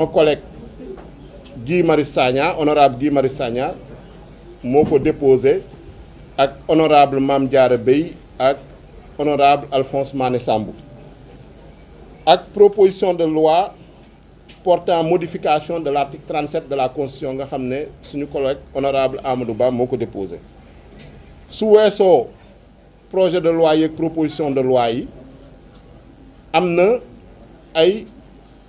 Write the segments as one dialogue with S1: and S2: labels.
S1: Mon collègue Guy Marius Sagna, honorable Guy Marius Sagna, moo ko déposé ak honorable Mame Diarra Bèye ak honorable Alphonse Mané Sambou ak proposition de loi portant modification de l'article 37 de la Constitution nga xam ne suñu collègue honorable Amadou Ba moo ko déposé su weesoo projet de loi yeeg proposition de loi yi am na ay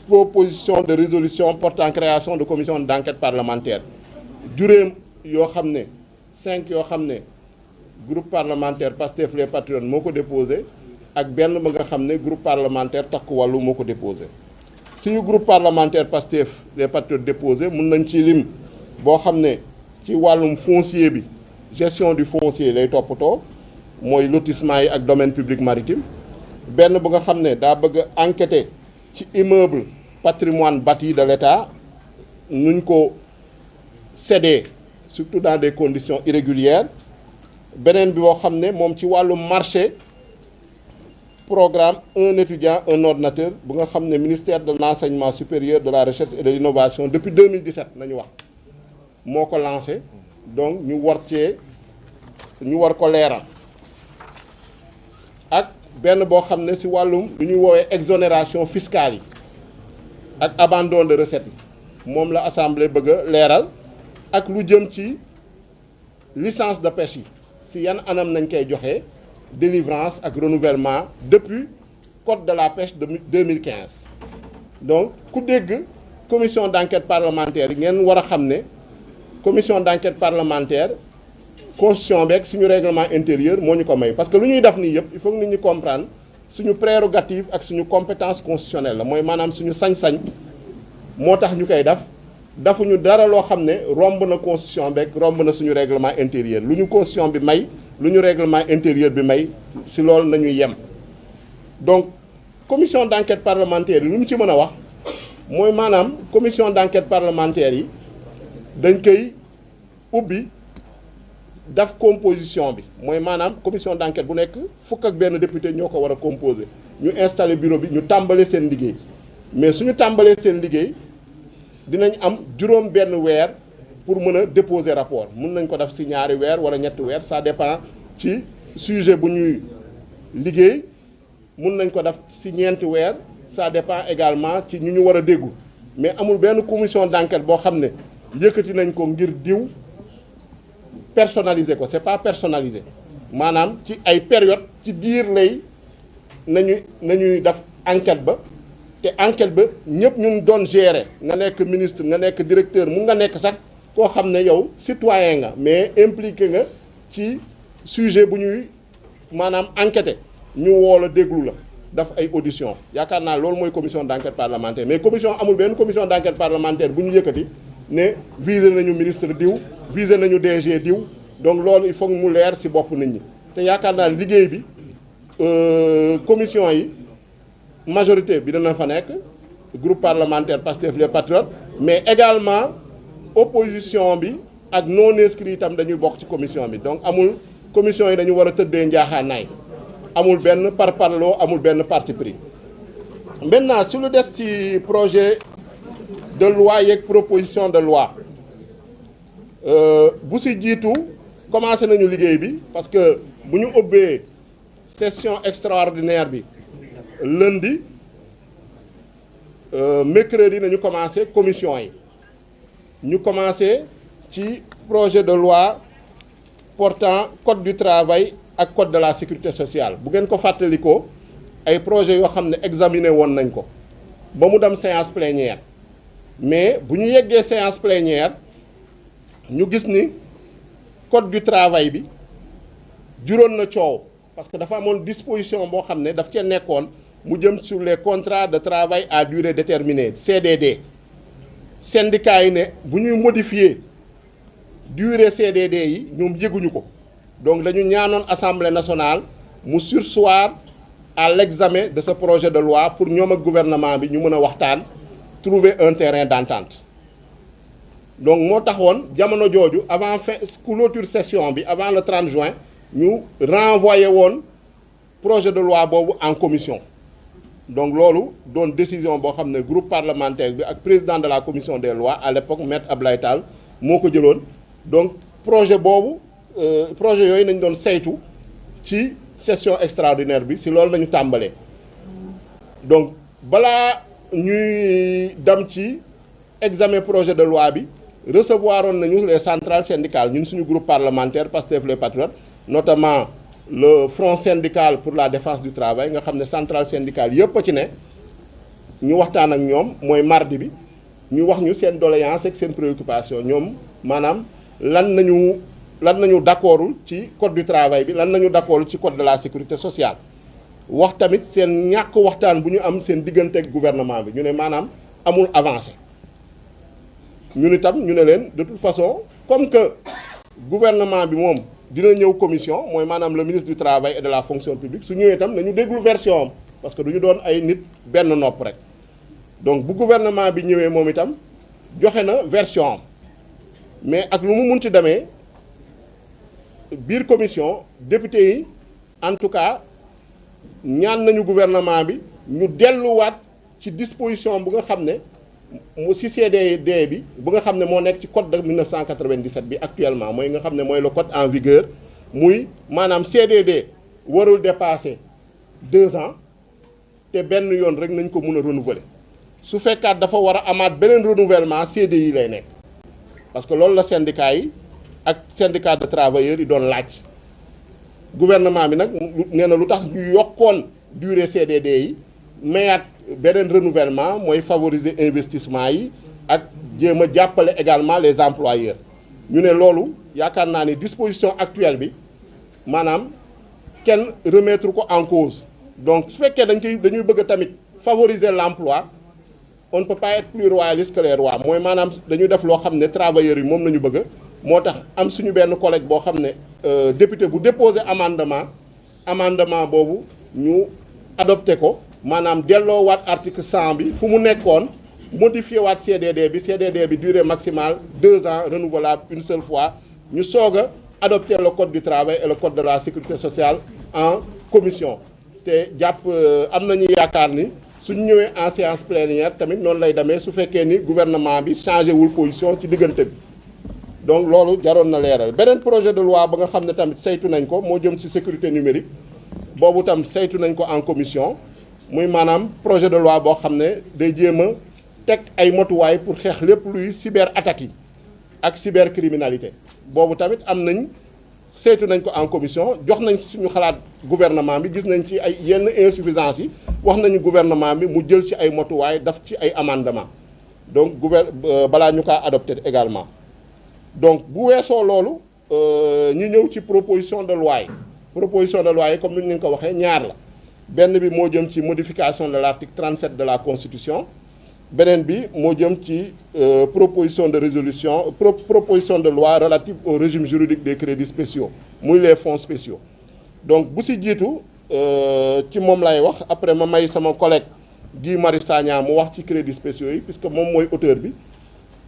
S1: proposition de résolution portant création de commission d'enquête parlementaire juróom yoo xam ne 5 yoo xam ne groupe parlementaire Pastef les Patriotes moo ko déposé ak benn ba nga xam ne groupe parlementaire Takku Wallu moo ko déposé suñu groupe parlementaire Pastef les Patriotes déposé mun nañ ci lim boo xam ne ci wàllum foncier bi gestion du foncier lay toppatoo mooy lotissement yi ak domaine public maritime benn bu nga xam ne daa bëgg a enquêter ci immeuble patrimoine bâti de l'État nuñ ko cédé surtout dans des conditions irrégulières beneen bi boo xam ne moom ci wàllu marché programme un étudiant un ordinateur bu nga xam ne ministère de l'enseignement supérieur de la recherche et de l'innovation depuis 2017 nañu wax moo ko lancé donc ñu war ko leeral ak benn boo xam ne ci wàllum lu ñuy woowee exonération fiscale yi ak abandon de recettes yi moom la assemblée bëgg a leeral ak lu jëm ci licence de pêche yi ci yan anam nañ koy joxe délivrance ak renouvellement depuis code de la pêche de 2015 donc ku dégg commission d'enquête parlementaire yi ngeen war a xam ne commission d'enquête parlementaire constitution beeg suñu règlement intérieur moo ñu ko may parce que lu ñuy def nii yëpp il faut que nit ñi comprendre suñu prérogative ak suñu compétence constitutionnelle la mooy maanaam suñu sañ-sañ moo tax ñu koy def dafuñu dara loo xam ne romb na constitution beeg romb na suñu règlement intérieur lu ñu constitution bi may lu ñu règlement intérieur bi may si loolu nañuy yem donc commission d'enquête parlementaire yi lu mu ci mën a wax mooy maanaam commission d'enquête parlementaire yi dañ koy ubbi daf composition bi mooy maanaam commission d'enquête bu nekk fukk ak benn député ñoo ko war a composer ñu installer bureau bi ñu tàmbalee seen liggéey mais suñu tàmbalee seen liggéey dinañ am juróom benn weer pour mën a déposer rapport mun nañ ko def ci ñaari weer wala ñetti weer ça dépend ci sujet bu ñuy liggéey mun nañ ko def ci ñeenti weer ça dépend également ci ñu war a déggu mais amul benn commission d'enquête boo xam ne yëkkati nañ ko ngir diw personnalisé ko c'est pas personnalisé maanaam ci ay période ci diir lay nañuy def enquête ba te enquête ba ñëpp ñu doon gérer nga nekk ministre nga nekk directeur mun nga nekk sax koo xam ne yow citoyen nga mais impliqué nga ci sujet bu ñuy maanaam enquêter ñu woo la déglu la daf ay audition yaakaar naa loolu mooy commission d'enquête parlementaire mais commission amul benn commission d'enquête parlementaire bu ñu yëkkati ne visé nañu ministre diw visé nañu DG diw donc loolu il faut mu leer ci bopp nit ñi te yaakaar naa liggéey bi commission yi majorité bi dana fa nekk groupe parlementaire Pastef les Patriotes mais également opposition bi ak non inscrits itam dañuy bokk ci commission bi donc amul commission yi dañu war a tëddee njaaxaanaay amul benn parparloo amul benn parti pris maintenant su lu des ci projet de loi yeeg proposition de loi bu ci jiitu commencé nañu liggéey bi parce que bu ñu ubbee session extraordinaire bi lundi mercredi nañu commencé commission yi ñu commencé ci projet de loi portant code du travail ak code de la sécurité sociale bu ngeen ko fàttalikoo ay projet yoo xam ne examiné woon nañ ko ba mu dem séance plénière mais bu ñu yeggee séance plénière ñu gis ni code du travail bi juróon na coow parce que dafa amoon disposition boo xam ne daf cee nekkoon mu jëm sur les contrats de travail à durée déterminée CDD syndicats yi ne bu ñuy modifier durée CDD yi ñoom yëguñu ko donc dañu ñaanoon Assemblée nationale mu surseoir à l'examen de ce projet de loi pour ñoom ak gouvernement bi ñu mën a waxtaan trouver un terrain d'entente donc moo taxoon jamono jooju avant fin clôture session bi avant le 30 juin ñu renvoyé woon projet de loi boobu en commission donc loolu doon décision boo xam ne groupe parlementaire bi ak président de la commission des lois à l'époque maître Abdoulaye Tall moo ko jëloon. Donc projet boobu projet yooyu nañ doon saytu ci session extraordinaire bi si loolu nañu tàmbalee. Donc balaa ñuy dem ci examen projet de loi bi recevoir oon nañu les centrales syndicales ñun suñu groupe parlementaire Pastef les Patriotes, notamment le front syndical pour la défense du travail nga xam ne centrale syndicale yëpp a ci ne ñu waxtaan ak ñoom mooy mardi bi ñu wax ñu seen doléance ak seen préoccupation ñoom maanaam lan nañu d'accordul ci code du travail bi lan nañu d'accordul ci code de la sécurité sociale wax tamit seen ñàkk waxtaan bu ñu am seen diggante ak gouvernement bi ñu ne maanaam amul avancé ñun itam ñu ne leen de toute façon comme que gouvernement bi moom dina ñëw commission mooy maanaam le ministre du travail et de la fonction publique su ñëwee itam nañu déglu version am parce que du ñu doon ay nit benn nopp rek donc bu gouvernement bi ñëwee moom itam joxe na version am mais ak lu mu mun ci demee biir commission député yi en tout cas ñaan nañu gouvernement bi ñu delluwaat ci disposition bu nga xam ne mu ci CDD bi bu nga xam ne moo nekk ci code de 1997 bi actuellement mooy nga xam ne mooy le code en vigueur muy maanaam CDD warul dépasser 2 ans te benn yoon rek nañ ko mun a renouveler su fekkaat dafa war a amaat beneen renouvellement CDI lay nekk parce que loolu la syndicat yi ak syndicat de travailleurs yi doon laaj gouvernement bi nag nee na lu tax ñu yokkoon durée CDD yi mayaat beneen renouvellement mooy favoriser investissement yi ak jéem a jàppale également les employeurs ñu ne loolu yaakaar naa ni disposition actuelle bi maanaam kenn remettre ko en cause donc su fekkee dañuy bëgg tamit favoriser l'emploi on ne peut pas être plus royaliste que les rois mooy maanaam dañu def loo xam ne travailleurs yi moom nañu bëgg moo tax am suñu benn collègue boo xam ne député bu déposé amendement boobu ñu adopté ko maanaam delloo waat article 100 bi fu mu nekkoon modifié waat CDD bi durée maximale 2 ans renouvelable une seule fois ñu soog a adopté le code du travail et le code de la sécurité sociale en commission te jàpp am nañu yaakaar ni suñu ñëwee en séance plénière tamit noonu lay demee su fekkee ni gouvernement bi changé wul position ci diggante bi donc loolu jaroon na leeral beneen projet de loi ba nga xam ne tamit saytu nañ ko moo jëm ci sécurité numérique boobu tam saytu nañ ko en commission muy maanaam projet de loi boo xam ne day jéem a teg ay motuwaay pour xeex lépp luy cyber attaques yi ak cybercriminalité boobu tamit am nañ saytu nañ ko en commission jox nañ suñu xalaat gouvernement bi gis nañ ci ay yenn insuffisance yi wax nañu gouvernement bi mu jël ci ay motuwaay daf ci ay amendement donc balaa ñu kaa adopté également donc bu weesoo loolu ñu ñëw ci proposition de loi yi comme ni ñu leen ko waxee ñaar la benn bi moo jëm ci modification de l'article 37 de la constitution beneen bi moo jëm ci proposition de loi relative au régime juridique des crédits spéciaux muy les fonds spéciaux donc bu si jiitu ci moom lay wax après ma may sama collègue Guy Marius Sagna mu wax ci crédits spéciaux yi puisque moom mooy auteur bi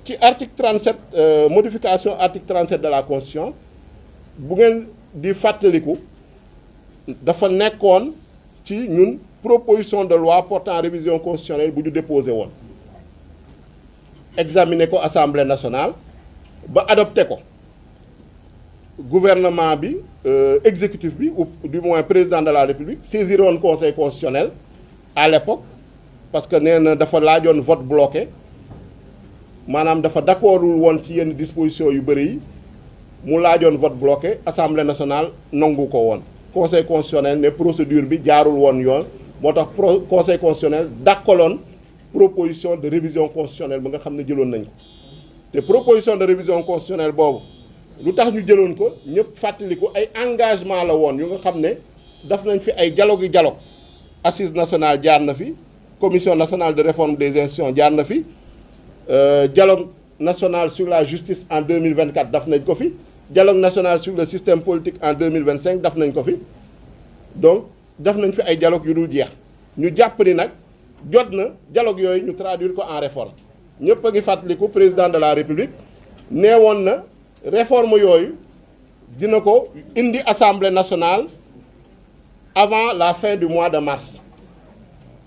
S1: ci article 37 modification article 37 de la constitution bu ngeen di fàttaliku dafa nekkoon ci ñun proposition de loi portant révision constitutionnelle bu ñu déposé woon examiné ko assemblée nationale ba adopté ko gouvernement bi exécutif bi ou du moins président de la république saisiroon conseil constitutionnel à l'époque parce que nee na dafa laajoon vote bloqué maanaam dafa d'accordul woon ci yenn dispositions yu bëri yi mu laajoon vote bloqué assemblée nationale nangu ko woon conseil constitutionnel ne procédure bi jaarul woon yoon moo tax conseil constitutionnel dakkaloon proposition de révision constitutionnelle ba nga xam ne jëloon nañ ko te proposition de révision constitutionnelle boobu lu tax ñu jëloon ko ñëpp fàttaliku ay engagement la woon yu nga xam ne daf nañ fi ay dialogue assise nationale jaar na fi commission nationale de réforme des institutions jaar na fi dialogue national sur la justice en 2024 daf nañ ko fi dialogue national sur le système politique en 2025 daf nañ ko fi donc daf nañ fi ay dialogue yu dul jeex ñu jàpp ni nag jot na dialogue yooyu ñu traduire ko en réforme ñëpp a ngi fàttaliku président de la république nee woon na réforme yooyu dina ko indi assemblée nationale avant la fin du mois de mars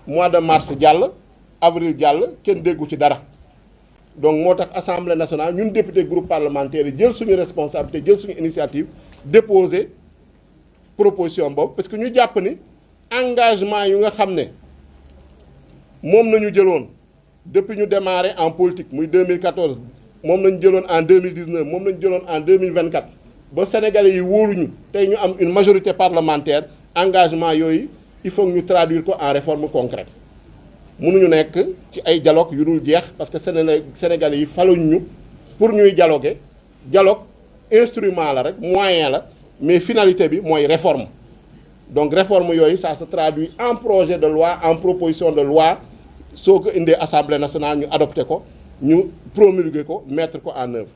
S1: mois de mars jàll avril jàll kenn déggu ci dara donc moo tax assemblée nationale ñun député groupe parlementaire yi jël suñu responsabilité jël suñu initiative déposer proposition boobu parce que ñu jàpp ni engagement yu nga xam ne moom nañu jëloon depuis ñu démarré en politique muy 2014 moom nañu jëloon en 2019 moom nañu jëloon en 2024 ba sénégalais yi wóoruñu tey ñu am une majorité parlementaire engagement yooyu il faut ñu traduire ko en réforme concrète mënuñu nekk ci ay dialogue yu dul jeex parce que sénégalais yi faluñ ñu pour ñuy dialoguer dialogue instrument la rek moyen la mais finalité bi mooy réforme donc réforme yooyu ça se traduit en projet de loi en proposition de loi soo ko indee assemblée nationale ñu adopté ko ñu promulguer ko mettre ko en œuvre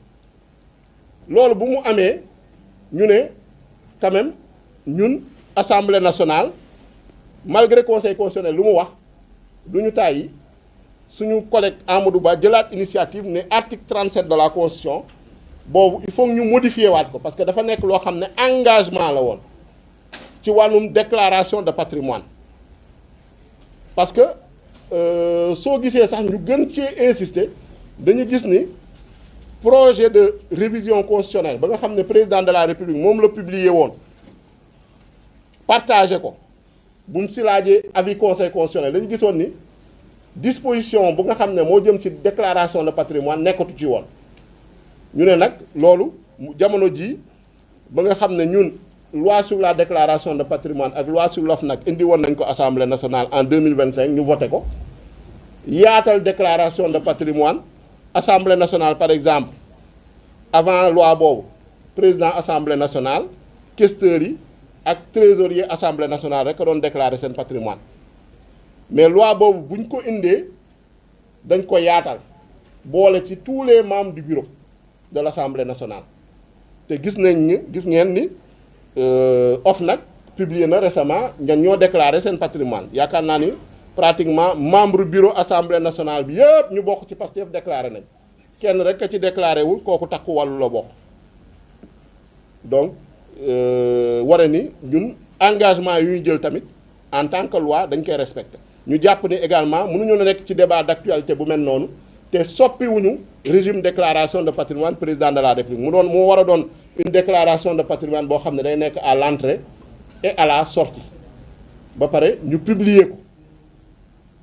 S1: loolu bu mu amee ñu ne quand même ñun assemblée nationale malgré conseil constitutionnel lu mu wax du ñu tàyyi suñu collègue Amadou Ba jëlaat initiative ne article 37 de la constitution boobu il faut ñu modifier waat ko parce que dafa nekk loo xam ne engagement la woon ci wàllum déclaration de patrimoine parce que soo gisee sax ñu gën cee insister dañu gis ni projet de révision constitutionnelle ba nga xam ne président de la république moom la publier woon partagé ko buñ si laajee avis conseil constitutionnel dañu gisoon ni disposition bu nga xam ne moo jëm ci déclaration de patrimoine nekkatu ci woon ñu ne nag loolu jamono ji ba nga xam ne ñun loi sur la déclaration de patrimoine ak loi sur l'OFNAC indi woon nañ ko assemblée nationale en 2025 ñu voté ko yaatal déclaration de patrimoine assemblée nationale par exemple avant loi boobu président assemblée nationale questeurs yi ak trésorier assemblée nationale rek a doon déclarer seen patrimoine mais loi boobu buñ ko indee dañ ko yaatal boole ci tous les membres du bureau de l'assemblée nationale te gis ngeen ni OFNAC publié na récemment ñan ñoo déclarer seen patrimoine yaakaar naa ni pratiquement membre bureau assemblée nationale bi yëpp ñu bokk ci Pastef déclaré nañ kenn rek ka ci déclaré wul kooku takku wàllu la bokk donc wara ni ñun engagement yu ñu jël tamit en tant que loi dañ koy respecté ñu jàpp ni également mënuñu nekk ci débat d'actualité bu mel noonu te soppiwuñu régime déclaration de patrimoine président de la république mu war a doon une déclaration de patrimoine boo xam ne day nekk à l'entrée et à la sortie ba pare ñu publier ko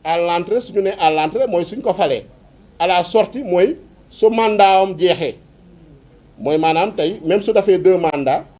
S1: à l'entrée suñu ne à l'entrée mooy suñ ko falee à la sortie mooy su mandat am jeexee mooy maanaam tey même su defee 2 mandats